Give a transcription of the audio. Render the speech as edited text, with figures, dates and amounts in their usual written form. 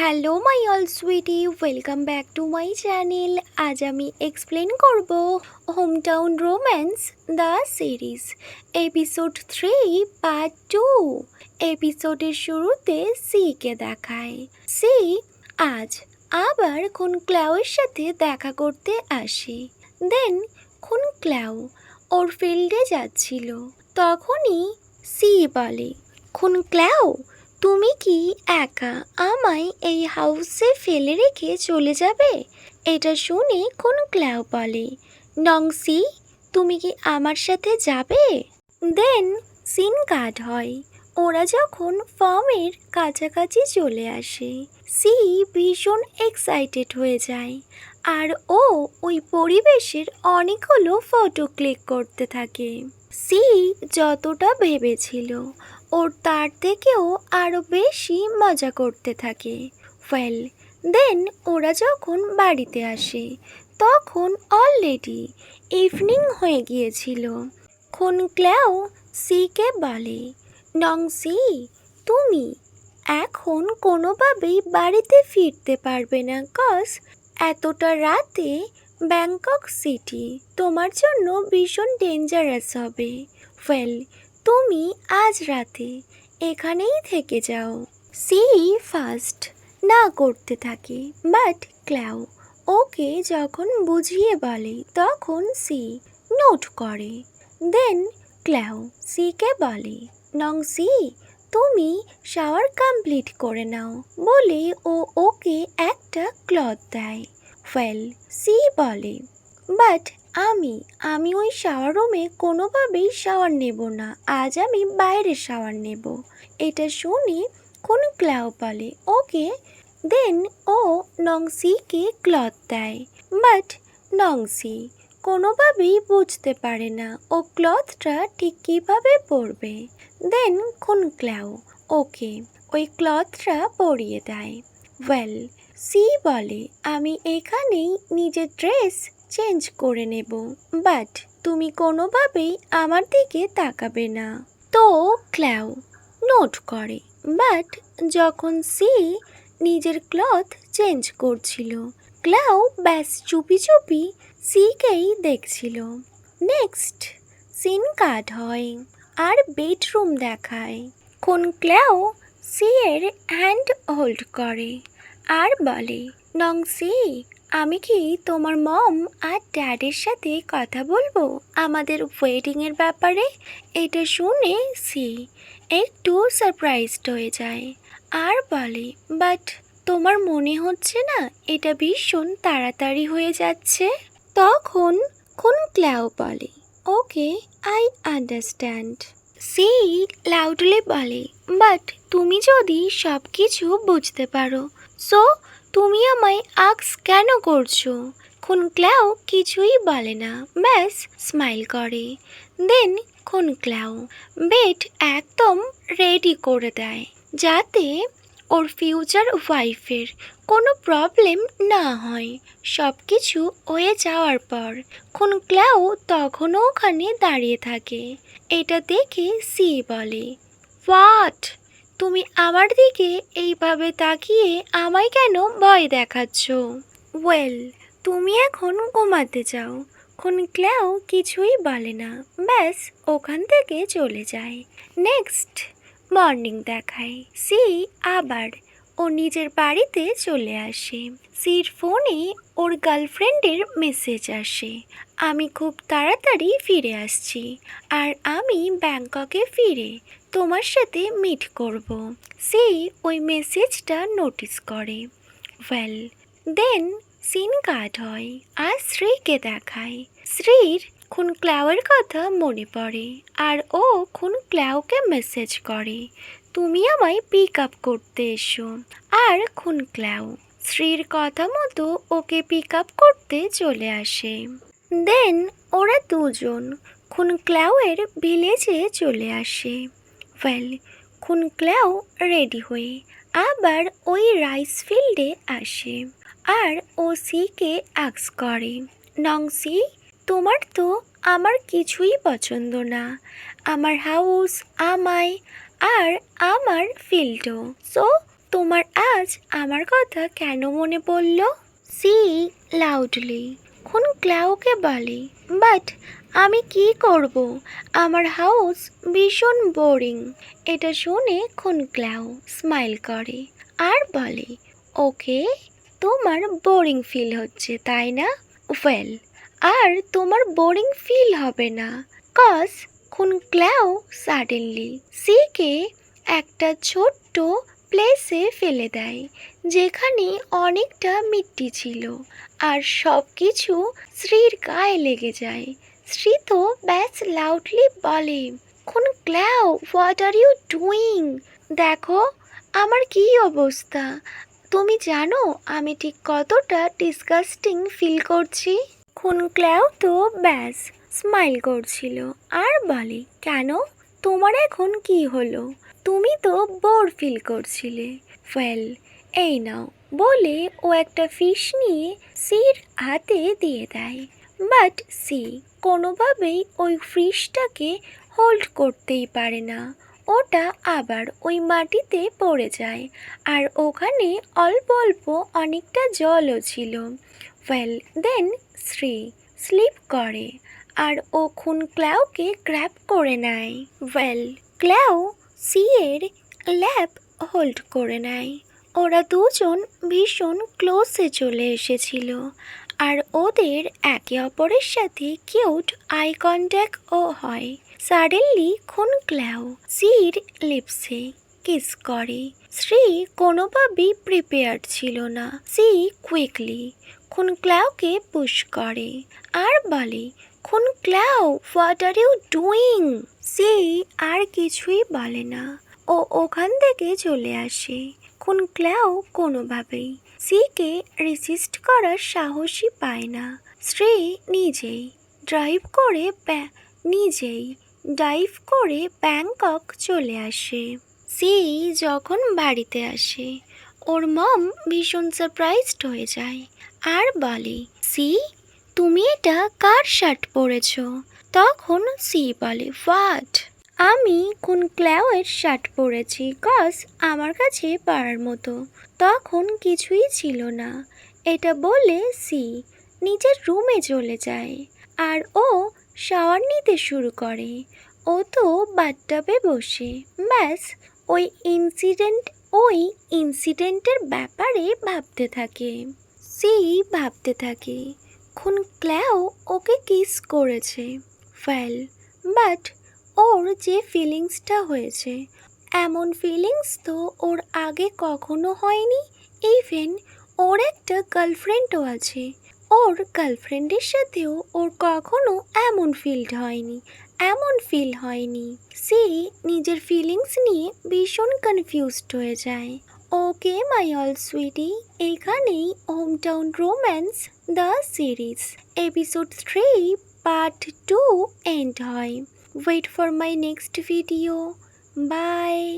Hello my all sweetie, welcome back to my channel. আজ আমি explain করব home town romance the series episode 3 part 2। এপিসোডের শুরুতে সিকে দেখায়। সি আজ আবার খুন ক্লাউয়ের সাথে দেখা করতে আসে। দেন খুন ক্লাউ ওর ফিল্ডে যাচ্ছিল, তখনই সি বলে, খুন ক্লাউ তুমি কি একা আমায় এই হাউসে ফেলে রেখে চলে যাবে? এটা শুনে কোন ক্লাউ বলে, নংসি তুমি কি আমার সাথে যাবে? দেন সিন কাট হয়। ওরা যখন ফার্মের কাছাকাছি চলে আসে, সি ভীষণ এক্সাইটেড হয়ে যায় আর ও ওই পরিবেশের অনেকগুলো ফটো ক্লিক করতে থাকে। সি যতটা ভেবেছিল ওর তার থেকেও আরও বেশি মজা করতে থাকে। ওয়েল দেন ওরা যখন বাড়িতে আসে তখন অলরেডি ইভিনিং হয়ে গিয়েছিল। খুন ক্লাউ সিকে বলে, নংসি তুমি এখন কোনোভাবেই বাড়িতে ফিরতে পারবে না, কজ এতটা রাতে ব্যাংকক সিটি তোমার জন্য ভীষণ ডেঞ্জারাস হবে। ওয়েল তুমি আজ রাতে এখানেই থেকে যাও। সি ফার্স্ট না করতে থাকে, বাট ক্লাউ ওকে যখন বুঝিয়ে বলে তখন সি নোট করে। দেন ক্লাউ সিকে বলে, নংসি তুমি শাওয়ার কমপ্লিট করে নাও বলে ও ওকে একটা ক্লথ দেয়। ওয়েল সি বলে, বাট আমি ওই শাওয়ার রুমে কোনোভাবেই শাওয়ার নেব না, আজ আমি বাইরে শাওয়ার নেব। এটা শুনে কোন ক্লাউ বলে ওকে। দেন ও নংসিকে ক্লথ দেয়, বাট নংসি কোনোভাবেই বুঝতে পারে না ও ক্লথটা ঠিক কীভাবে পরবে। দেন কোন ক্লাউ ওকে ওই ক্লথটা পরিয়ে দেয়। ওয়েল সি বলে, আমি এখানেই নিজের ড্রেস চেঞ্জ করে নেব, বাট তুমি কোনোভাবেই আমার দিকে তাকাবে না। তো ক্লাউ নোট করে, বাট যখন সি নিজের ক্লথ চেঞ্জ করছিল ক্লাউ ব্যাস চুপি চুপি সিকেই দেখছিল। নেক্সট সিন কাট হয় আর বেডরুম দেখায়। কোন ক্লাউ সি এর হ্যান্ড হোল্ড করে আর বলে, নংসি আমি কি তোমার মম আর ড্যাডের সাথে কথা বলবো আমাদের ওয়েডিংয়ের ব্যাপারে? এটা শুনে সি একটু সারপ্রাইজড হয়ে যায় আর বলে, বাট তোমার মনে হচ্ছে না এটা ভীষণ তাড়াতাড়ি হয়ে যাচ্ছে? তখন কোন ক্লাউ বলে, okay I understand. She loudly বলে, বাট তুমি যদি সব কিছু বুঝতে পারো সো তুমি আমায় আক্স কেন করছো? খুন ক্লাউ কিছুই বলে না, ব্যাস স্মাইল করে। দেন খুন ক্লাউ বেড একদম রেডি করে দেয় যাতে ওর ফিউচার ওয়াইফের কোনো প্রবলেম না হয়। সব কিছু হয়ে যাওয়ার পর খুন ক্লাউ তখনও ওখানে দাঁড়িয়ে থাকে। এটা দেখে সি বলে, হোয়াট তুমি আমার দিকে এইভাবে তাকিয়ে আমায় কেন ভয় দেখাচ্ছ? ওয়েল তুমি এখন ঘুমাতে যাও। খুন ক্লাউ কিছুই বলে না, ব্যাস ওখান থেকে চলে যায়। নেক্সট মর্নিং দেখায়। সি আবার ও নিজের বাড়িতে চলে আসে। সির ফোনে ওর গার্লফ্রেন্ডের মেসেজ আসে, আমি খুব তাড়াতাড়ি ফিরে আসছি আর আমি ব্যাংককে ফিরে তোমার সাথে মিট করব। সি ওই মেসেজটা নোটিস করে। ওয়েল দেন সিন কাট হয় আর শ্রীকে দেখায়। শ্রীর খুন ক্লাউয়ের কথা মনে পড়ে আর ও খুন ক্লাউকে মেসেজ করে, তুমি আমায় পিক আপ করতে এসো। আর খুন ক্লাউ শ্রীর কথা মতো ওকে পিক আপ করতে চলে আসে। দেন ওরা দুজন খুন ক্লাউয়ের ভিলেজে চলে আসে। ওয়েল খুন ক্লাউ রেডি হয়ে আবার ওই রাইস ফিল্ডে আসে আর ও সিকে আক্স করে, নংসি তোমার তো আমার কিছুই পছন্দ না, আমার হাউস আমায় আর আমার ফিল্ডও, সো তোমার আজ আমার কথা কেন মনে পড়ল? সি লাউডলি খুন ক্লাউকে বলে, বাট আমি কি করব, আমার হাউস ভীষণ বোরিং। এটা শুনে খুন ক্লাউ স্মাইল করে আর বলে, ওকে, তোমার বোরিং ফিল হচ্ছে তাই না? ওয়েল, আর তোমার বোরিং ফিল হবে না, কজ খুন ক্লাউ সাডেনলি সিকে একটা ছোট্ট প্লেসে ফেলে দেয় যেখানে অনেকটা মিট্টি ছিল, আর সব কিছু শ্রীর গায়ে লেগে যায়। শ্রী তো ব্যাস লাউডলি বলে, খুন ক্লাউ, হোয়াট আর ইউ ডুইং? দেখো আমার কি অবস্থা। তুমি জানো আমি ঠিক কতটা ডিসগাস্টিং ফিল করছি? খুন ক্লাউ তো ব্যাস স্মাইল করছিল আর বলে, কেন, তোমার এখন কি হলো? তুমি তো বোর ফিল করছিলে। ওয়েল, এই নাও বলে ও একটা ফিশ নিয়ে সির হাতে দিয়ে দেয়। বাট সি কোনোভাবেই ওই ফিশটাকে হোল্ড করতেই পারে না। ওটা আবার ওই মাটিতে পড়ে যায়, আর ওখানে অল্প অল্প অনেকটা জলও ছিল। ওয়েল দেন শ্রী স্লিপ করে আর ও খুন ক্লাউকে গ্র্যাব করে নেয়। ওয়েল, ক্লাউ সিয়ের ল্যাপ হোল্ড করে নেয়। ওরা দুজন ভীষণ ক্লোজে চলে এসেছিল, আর ওদের একে অপরের সাথে কিউট আই কন্ট্যাক্টও হয়। সাডেনলি খুন ক্লাউ সির লিপসে কিস করে। শ্রী কোনোভাবেই প্রিপেয়ার্ড ছিল না। সি কুইকলি খুন ক্লাউকে পুশ করে আর বলে, খুন ক্লাউ, হোয়াট আর ইউ ডুইং? সি আর কিছুই বলে না, ও ওখান থেকে চলে আসে। খুন ক্লাউ কোনোভাবেই সিকে রেসিস্ট করার সাহসই পায় না। শ্রী নিজেই ডাইভ করে ব্যাংকক চলে আসে। সি যখন বাড়িতে আসে, ওর মম ভীষণ সারপ্রাইজড হয়ে যায় আর বলে, সি তুমি এটা কার শার্ট পরেছ? তখন সি বলে, হোয়াট? আমি খুন ক্লাউয়ের শার্ট পরেছি, কজ আমার কাছে পরার মতো তখন কিছুই ছিল না। এটা বলে সি নিজের রুমে চলে যায় আর ও শাওয়ার নিতে শুরু করে। ও তো বাথটাবে বসে ব্যাস ওই ইনসিডেন্টের ব্যাপারে ভাবতে থাকে। সি ভাবতে থাকে, খুন ক্লাউ ওকে কিস করেছে, ওয়েল, বাট ওর যে ফিলিংসটা হয়েছে, এমন ফিলিংস তো ওর আগে কখনো হয়নি। ইভেন ওর একটা গার্লফ্রেন্ডও আছে, ওর গার্লফ্রেন্ডের সাথেও ওর কখনো এমন ফিল হয়নি। সি নিজের ফিলিংস নিয়ে ভীষণ কনফিউজড হয়ে যায়। ওকে মাই অল সুইটি, এখানেই home town romance the series episode 3 part 2 end হয়। Wait for my next video. Bye.